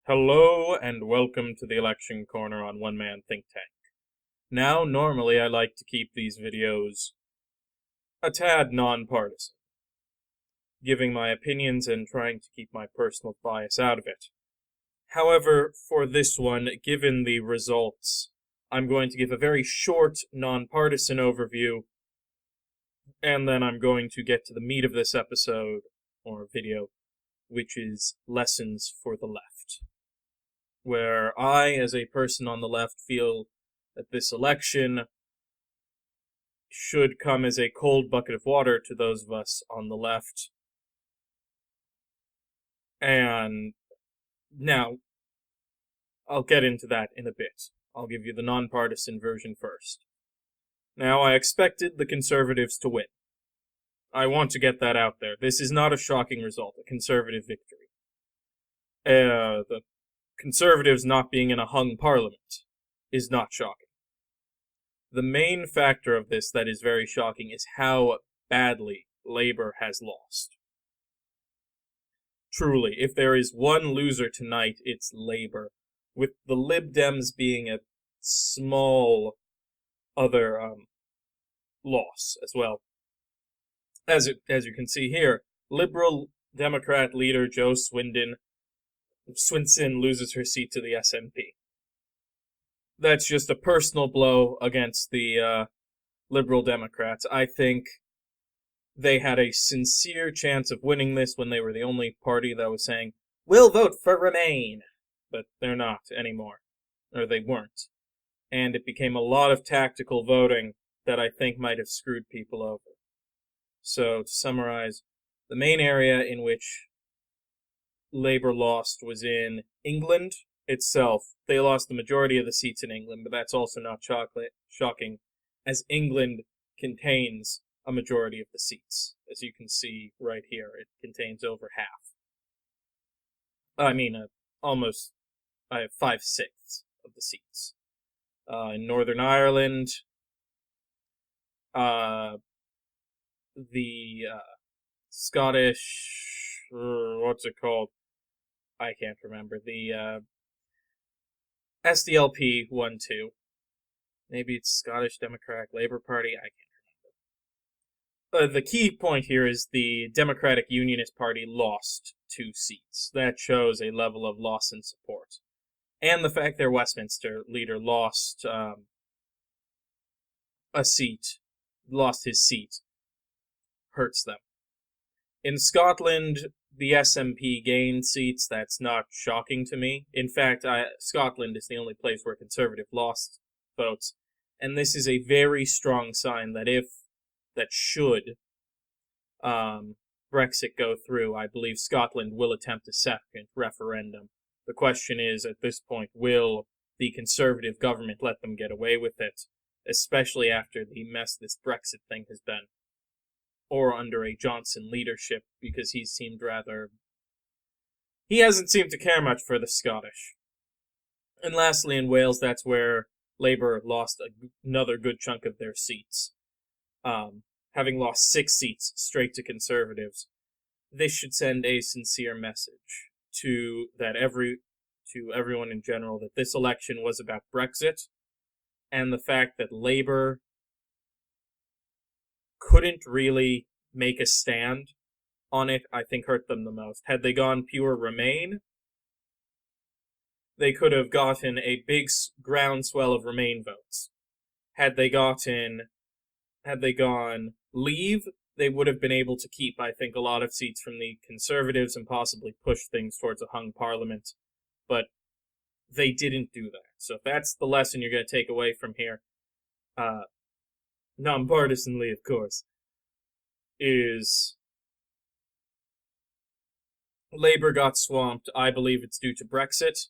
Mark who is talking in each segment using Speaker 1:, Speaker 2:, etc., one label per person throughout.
Speaker 1: Hello and welcome to the Election Corner on One Man Think Tank. Now, normally I like to keep these videos a tad nonpartisan, giving my opinions and trying to keep my personal bias out of it. However, for this one, given the results, I'm going to give a very short, nonpartisan overview, and then I'm going to get to the meat of this episode, or video, which is lessons for the left. Where I, as a person on the left, feel that this election should come as a cold bucket of water to those of us on the left. And now, I'll get into that in a bit. I'll give you the nonpartisan version first. Now, I expected the Conservatives to win. I want to get that out there. This is not a shocking result, a Conservative victory. The Conservatives not being in a hung parliament is not shocking. The main factor of this that is very shocking is how badly Labour has lost. Truly, if there is one loser tonight, it's Labour, with the Lib Dems being a small other loss as well. As you can see here, Liberal Democrat leader Joe Swinson loses her seat to the SNP. That's just a personal blow against the Liberal Democrats. I think they had a sincere chance of winning this when they were the only party that was saying, "We'll vote for Remain," but they're not anymore, or they weren't. And it became a lot of tactical voting that I think might have screwed people over. So, to summarize, the main area in which Labour lost was in England itself. They lost the majority of the seats in England, but that's also not shocking, as England contains a majority of the seats. As you can see right here, it contains over half. Almost 5/6 of the seats. In Northern Ireland, the Scottish, what's it called? I can't remember. The SDLP won 2. Maybe it's Scottish Democratic Labour Party. I can't remember. The key point here is the Democratic Unionist Party lost 2 seats. That shows a level of loss in support. And the fact their Westminster leader lost his seat, hurts them. In Scotland, the SNP gained seats. That's not shocking to me. In fact, Scotland is the only place where Conservative lost votes. And this is a very strong sign that should Brexit go through, I believe Scotland will attempt a second referendum. The question is, at this point, will the Conservative government let them get away with it, especially after the mess this Brexit thing has been? Or under a Johnson leadership, because he hasn't seemed to care much for the Scottish. And lastly, in Wales, that's where Labour lost another good chunk of their seats. Having lost 6 seats straight to Conservatives, this should send a sincere message to everyone in general that this election was about Brexit, and the fact that Labour couldn't really make a stand on it, I think hurt them the most. Had they gone pure Remain, they could have gotten a big groundswell of Remain votes. Had they gone Leave, they would have been able to keep, I think, a lot of seats from the Conservatives and possibly push things towards a hung parliament. But they didn't do that. So if that's the lesson you're going to take away from here, nonpartisanly, of course, is Labour got swamped. I believe it's due to Brexit.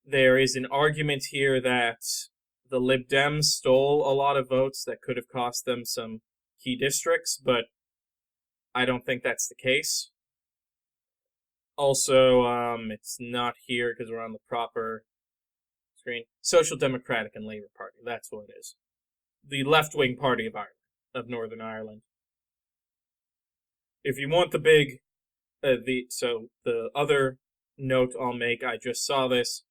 Speaker 1: There is an argument here that the Lib Dems stole a lot of votes that could have cost them some key districts, but I don't think that's the case. Also, it's not here because we're on the proper screen. Social Democratic and Labour Party, that's what it is. The left-wing party of Northern Ireland. If you want the other note I'll make, I just saw this.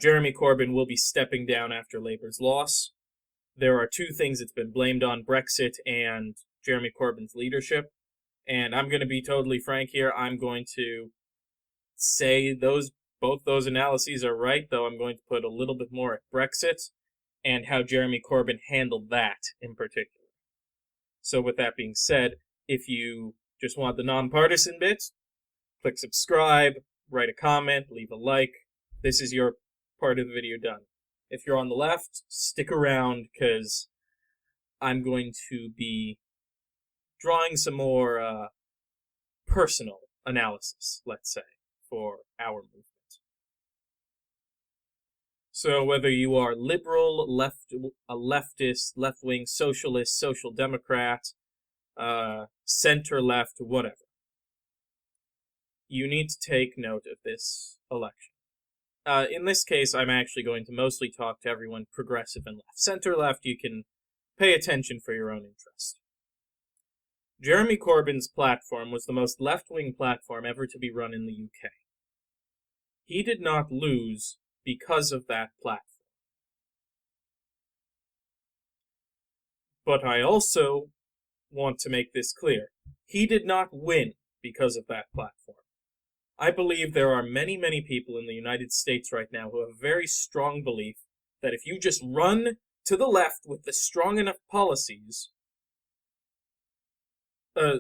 Speaker 1: Jeremy Corbyn will be stepping down after Labour's loss. There are two things it's been blamed on: Brexit and Jeremy Corbyn's leadership. And I'm going to be totally frank here. I'm going to say both those analyses are right, though I'm going to put a little bit more at Brexit and how Jeremy Corbyn handled that in particular. So with that being said, if you just want the nonpartisan bit, click subscribe, write a comment, leave a like. This is your part of the video done. If you're on the left, stick around, because I'm going to be drawing some more personal analysis, let's say, for our movement. So whether you are liberal, a leftist, left-wing socialist, social democrat, center-left, whatever, you need to take note of this election. In this case, I'm actually going to mostly talk to everyone progressive and left. Center-left, you can pay attention for your own interest. Jeremy Corbyn's platform was the most left-wing platform ever to be run in the UK. He did not lose because of that platform. But I also want to make this clear. He did not win because of that platform. I believe there are many, many people in the United States right now who have a very strong belief that if you just run to the left with the strong enough policies,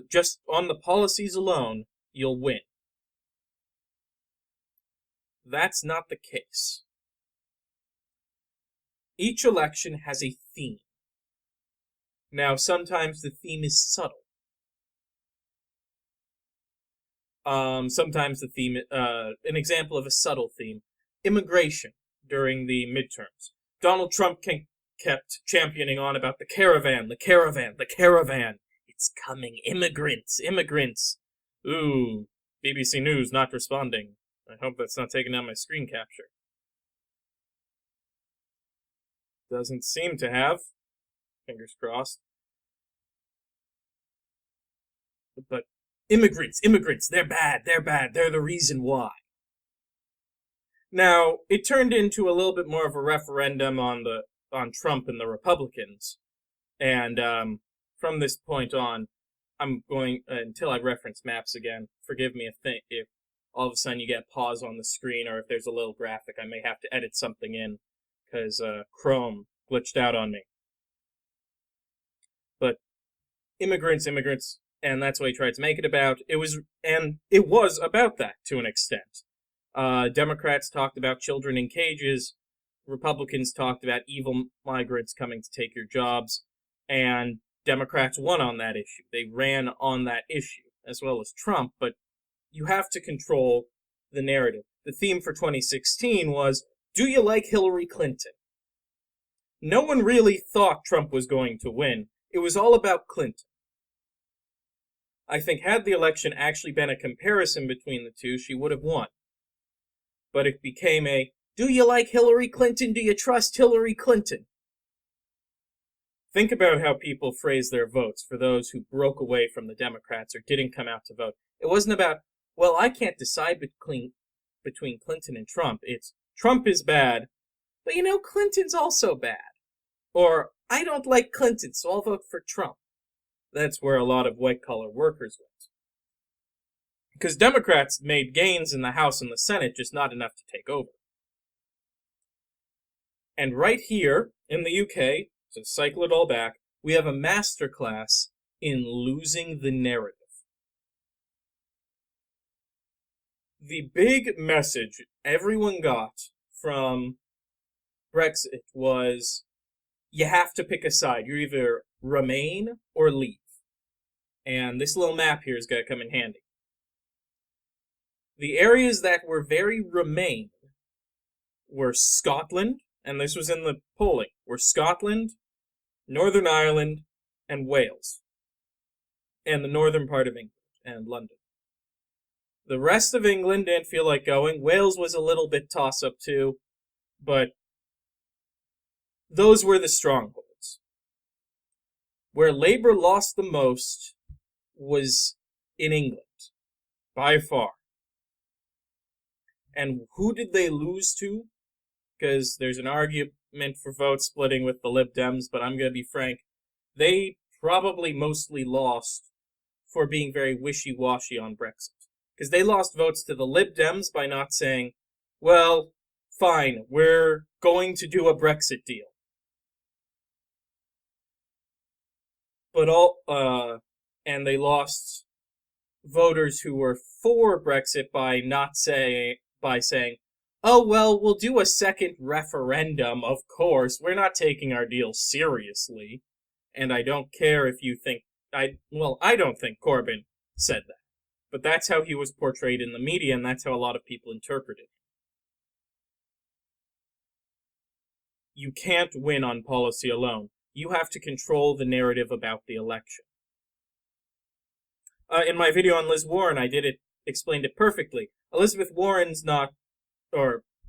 Speaker 1: just on the policies alone, you'll win. That's not the case. Each election has a theme. Now, sometimes the theme is subtle. Sometimes the theme, an example of a subtle theme, immigration during the midterms. Donald Trump kept championing on about the caravan, the caravan, the caravan. It's coming, immigrants, immigrants. Ooh, BBC News not responding. I hope that's not taking down my screen capture. Doesn't seem to have. Fingers crossed. But immigrants, they're bad, they're the reason why. Now, it turned into a little bit more of a referendum on Trump and the Republicans. And from this point on, I'm going, until I reference maps again, forgive me if all of a sudden you get pause on the screen, or if there's a little graphic, I may have to edit something in, because Chrome glitched out on me. But immigrants, and that's what he tried to make it about. It was about that to an extent. Democrats talked about children in cages, Republicans talked about evil migrants coming to take your jobs, and Democrats won on that issue. They ran on that issue, as well as Trump, but you have to control the narrative. The theme for 2016 was, do you like Hillary Clinton? No one really thought Trump was going to win. It was all about Clinton. I think had the election actually been a comparison between the two, she would have won. But it became a, do you like Hillary Clinton? Do you trust Hillary Clinton? Think about how people phrase their votes for those who broke away from the Democrats or didn't come out to vote. It wasn't about, well, I can't decide between Clinton and Trump. It's, Trump is bad, but Clinton's also bad. Or, I don't like Clinton, so I'll vote for Trump. That's where a lot of white-collar workers went. Because Democrats made gains in the House and the Senate, just not enough to take over. And right here, in the UK, to cycle it all back, we have a masterclass in losing the narrative. The big message everyone got from Brexit was, you have to pick a side. You either remain or leave. And this little map here is going to come in handy. The areas that were very remain were Scotland, and this was in the polling, were Scotland, Northern Ireland, and Wales. And the northern part of England and London. The rest of England didn't feel like going. Wales was a little bit toss-up too, but those were the strongholds. Where Labour lost the most was in England, by far. And who did they lose to? Because there's an argument for vote splitting with the Lib Dems, but I'm going to be frank. They probably mostly lost for being very wishy-washy on Brexit. Because they lost votes to the Lib Dems by not saying, well, fine, we're going to do a Brexit deal. But and they lost voters who were for Brexit by saying, oh, well, we'll do a second referendum, of course. We're not taking our deal seriously. And I don't care if you think, I don't think Corbyn said that. But that's how he was portrayed in the media, and that's how a lot of people interpret it. You can't win on policy alone. You have to control the narrative about the election. In my video on Liz Warren, I explained it perfectly. Elizabeth Warren's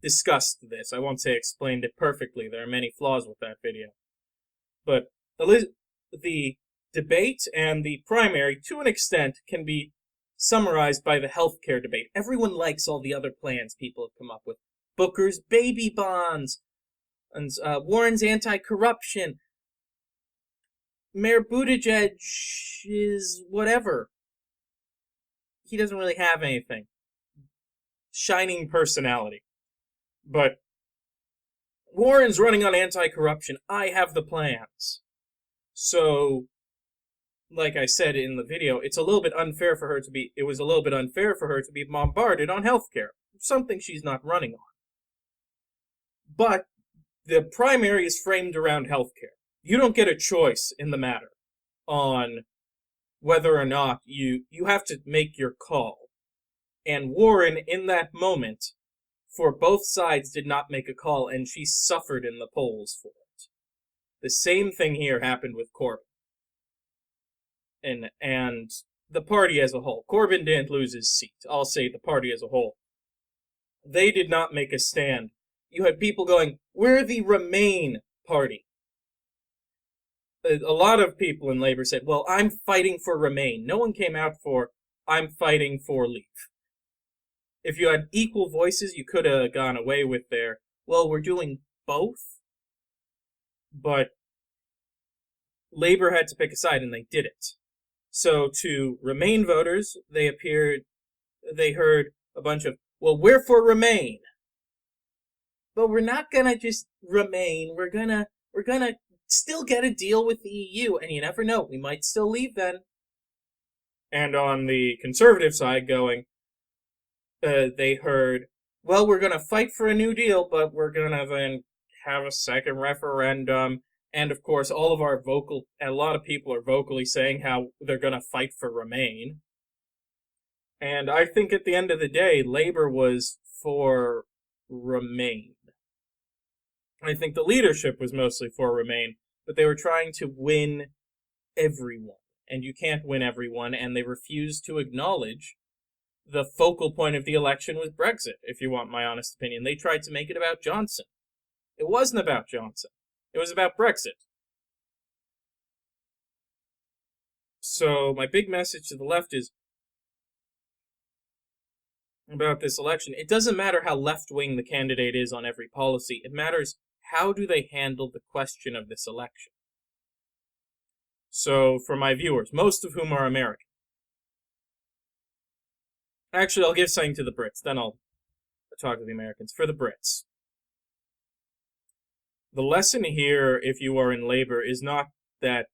Speaker 1: discussed this. I won't say explained it perfectly. There are many flaws with that video. But the debate and the primary, to an extent, can be summarized by the healthcare debate. Everyone likes all the other plans people have come up with. Booker's baby bonds, and Warren's anti-corruption. Mayor Buttigieg is whatever. He doesn't really have anything. Shining personality. But Warren's running on anti-corruption. I have the plans. So, like I said in the video, it was a little bit unfair for her to be bombarded on healthcare. Something she's not running on. But the primary is framed around healthcare. You don't get a choice in the matter on whether or not you have to make your call. And Warren, in that moment, for both sides, did not make a call, and she suffered in the polls for it. The same thing here happened with Corbyn. And the party as a whole. Corbyn didn't lose his seat. I'll say the party as a whole. They did not make a stand. You had people going, we're the Remain party. A lot of people in Labour said, well, I'm fighting for Remain. No one came out for, I'm fighting for Leave. If you had equal voices, you could have gone away with their, well, we're doing both. But Labour had to pick a side, and they did it. So to Remain voters, they heard a bunch of, well, we're for Remain. But we're not gonna just remain. We're gonna still get a deal with the EU, and you never know, we might still leave then. And on the Conservative side going, they heard, well, we're gonna fight for a new deal, but we're gonna then have a second referendum. And of course, a lot of people are vocally saying how they're gonna fight for Remain. And I think at the end of the day, Labour was for Remain. I think the leadership was mostly for Remain, but they were trying to win everyone. And you can't win everyone, and they refused to acknowledge the focal point of the election was Brexit, if you want my honest opinion. They tried to make it about Johnson. It wasn't about Johnson. It was about Brexit. So my big message to the left is about this election. It doesn't matter how left-wing the candidate is on every policy. It matters how do they handle the question of this election. So for my viewers, most of whom are American. Actually, I'll give something to the Brits, then I'll talk to the Americans. For the Brits. The lesson here, if you are in Labour, is not that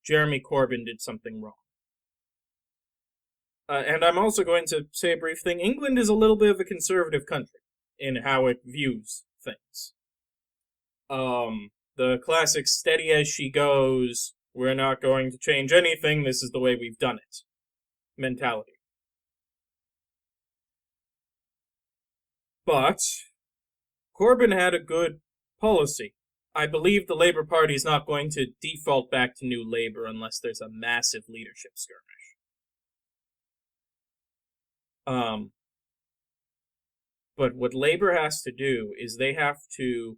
Speaker 1: Jeremy Corbyn did something wrong. And I'm also going to say a brief thing. England is a little bit of a conservative country in how it views things. The classic steady as she goes, we're not going to change anything, this is the way we've done it mentality. But Corbyn had a good policy. I believe the Labour Party is not going to default back to New Labour unless there's a massive leadership skirmish. But what Labour has to do is they have to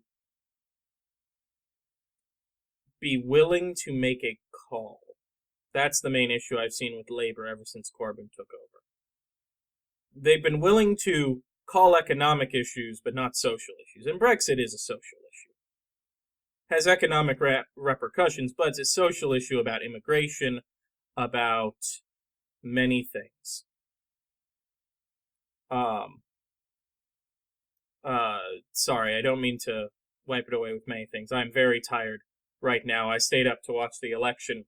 Speaker 1: be willing to make a call. That's the main issue I've seen with Labour ever since Corbyn took over. They've been willing to call economic issues, but not social issues. And Brexit is a social issue. Has economic repercussions, but it's a social issue about immigration, about many things. Sorry, I don't mean to wipe it away with many things. I'm very tired right now. I stayed up to watch the election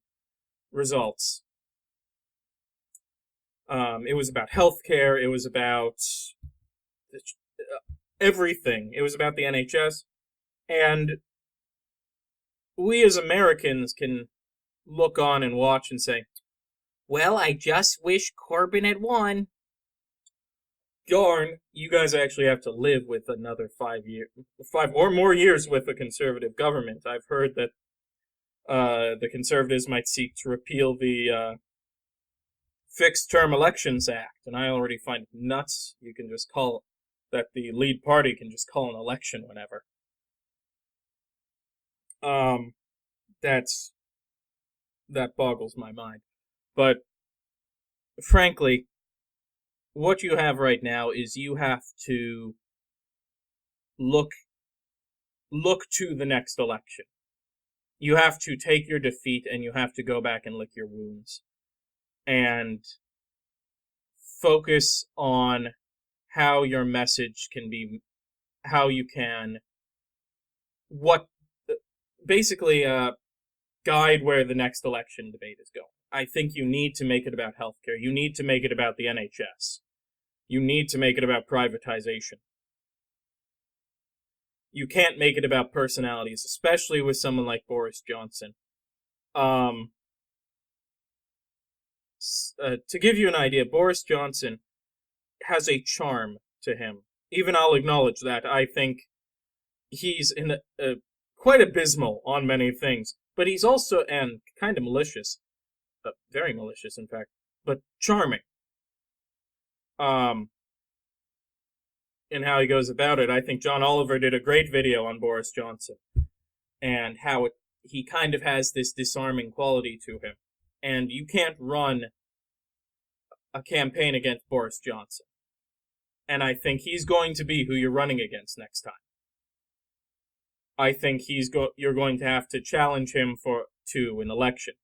Speaker 1: results. It was about healthcare. It was about everything. It was about the NHS. And we as Americans can look on and watch and say, well, I just wish Corbyn had won. Darn, you guys actually have to live with another 5 or more years with a conservative government. I've heard that the Conservatives might seek to repeal the Fixed Term Elections Act, and I already find it nuts. You can just call that the lead party can just call an election whenever. That boggles my mind. But frankly, what you have right now is you have to look to the next election. You have to take your defeat and you have to go back and lick your wounds and focus on how your message can be, how you can, basically guide where the next election debate is going. I think you need to make it about healthcare. You need to make it about the NHS. You need to make it about privatization. You can't make it about personalities, especially with someone like Boris Johnson. To give you an idea, Boris Johnson has a charm to him. Even I'll acknowledge that. I think he's quite abysmal on many things, but he's also, and kind of malicious, very malicious in fact, but charming. In how he goes about it. I think John Oliver did a great video on Boris Johnson and how he kind of has this disarming quality to him. And you can't run a campaign against Boris Johnson. And I think he's going to be who you're running against next time. I think you're going to have to challenge him to an election.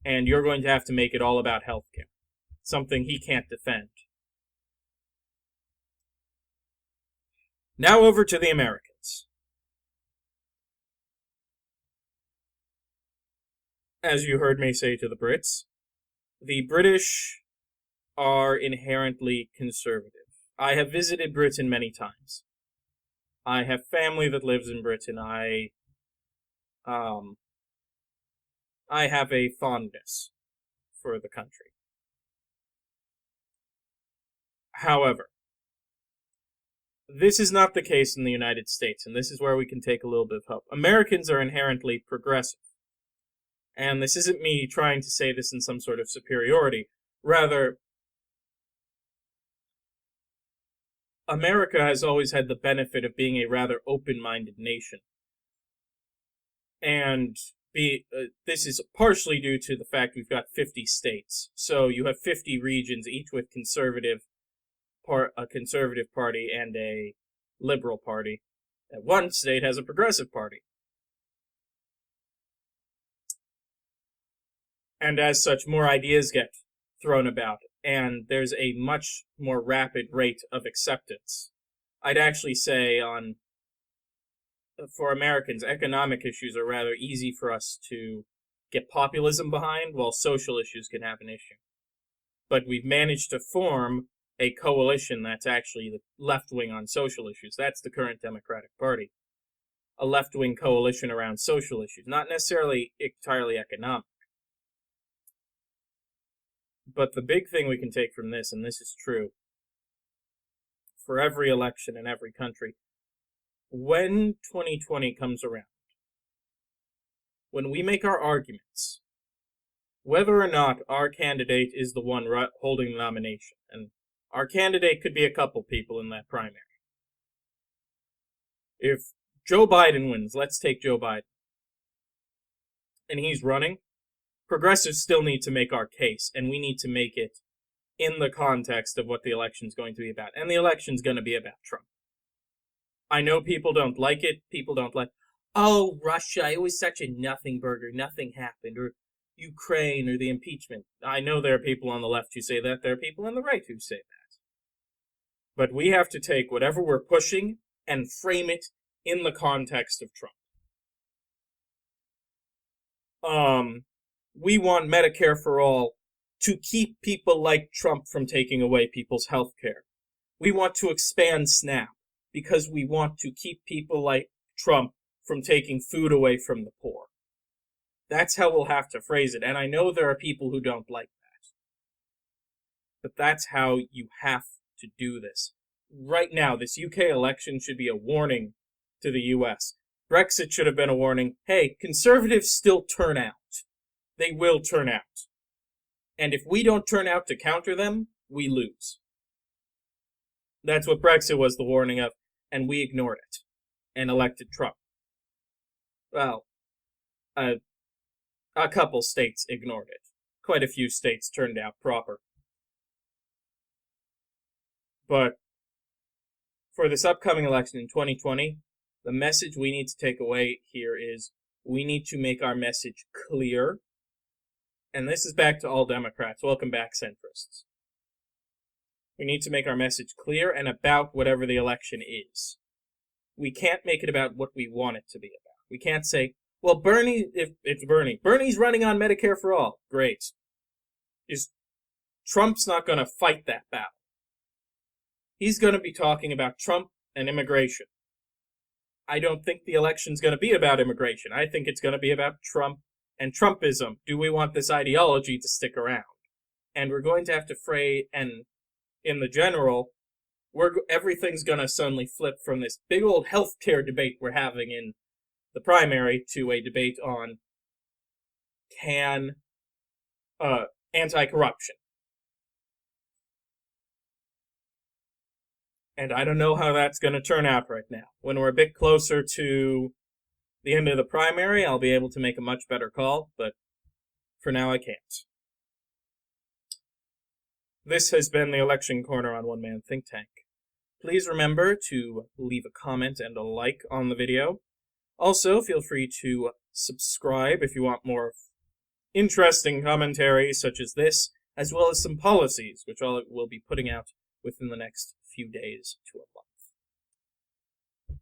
Speaker 1: And you're going to have to make it all about healthcare. Something he can't defend. Now over to the Americans. As you heard me say to the Brits, the British are inherently conservative. I have visited Britain many times. I have family that lives in Britain. I have a fondness for the country. However, this is not the case in the United States, and this is where we can take a little bit of hope. Americans are inherently progressive. And this isn't me trying to say this in some sort of superiority. Rather, America has always had the benefit of being a rather open-minded nation. And this is partially due to the fact we've got 50 states. So you have 50 regions, each with a conservative party and a liberal party. And one state has a progressive party. And as such, more ideas get thrown about, and there's a much more rapid rate of acceptance. I'd actually say for Americans, economic issues are rather easy for us to get populism behind, while social issues can have an issue. But we've managed to form a coalition that's actually the left-wing on social issues. That's the current Democratic Party. A left-wing coalition around social issues, not necessarily entirely economic. But the big thing we can take from this, and this is true for every election in every country, when 2020 comes around, when we make our arguments, whether or not our candidate is the one holding the nomination, and our candidate could be a couple people in that primary. If Joe Biden wins, let's take Joe Biden, and he's running, progressives still need to make our case, and we need to make it in the context of what the election's going to be about. And the election's going to be about Trump. I know people don't like it. People don't like, oh, Russia, it was such a nothing burger, nothing happened, or Ukraine, or the impeachment. I know there are people on the left who say that. There are people on the right who say that. But we have to take whatever we're pushing and frame it in the context of Trump. We want Medicare for all to keep people like Trump from taking away people's health care. We want to expand SNAP because we want to keep people like Trump from taking food away from the poor. That's how we'll have to phrase it. And I know there are people who don't like that. But that's how you have to do this. Right now, this UK election should be a warning to the US. Brexit should have been a warning. Hey, conservatives still turn out. They will turn out. And if we don't turn out to counter them, we lose. That's what Brexit was the warning of, and we ignored it and elected Trump. Well, a couple states ignored it. Quite a few states turned out proper. But for this upcoming election in 2020, the message we need to take away here is we need to make our message clear. And this is back to all Democrats. Welcome back, centrists. We need to make our message clear and about whatever the election is. We can't make it about what we want it to be about. We can't say, well, Bernie, if it's Bernie's running on Medicare for all. Great. Trump's not going to fight that battle. He's going to be talking about Trump and immigration. I don't think the election's going to be about immigration. I think it's going to be about Trump and Trumpism. Do we want this ideology to stick around? And we're going to have to fray, and in the general, everything's going to suddenly flip from this big old healthcare debate we're having in the primary to a debate on anti-corruption. And I don't know how that's going to turn out right now. When we're a bit closer to the end of the primary, I'll be able to make a much better call, but for now I can't. This has been the Election Corner on One Man Think Tank. Please remember to leave a comment and a like on the video. Also, feel free to subscribe if you want more interesting commentary such as this, as well as some policies, which I will be putting out within the next few days to a month.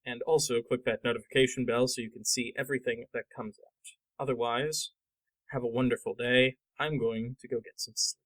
Speaker 1: And also click that notification bell so you can see everything that comes out. Otherwise, have a wonderful day. I'm going to go get some sleep.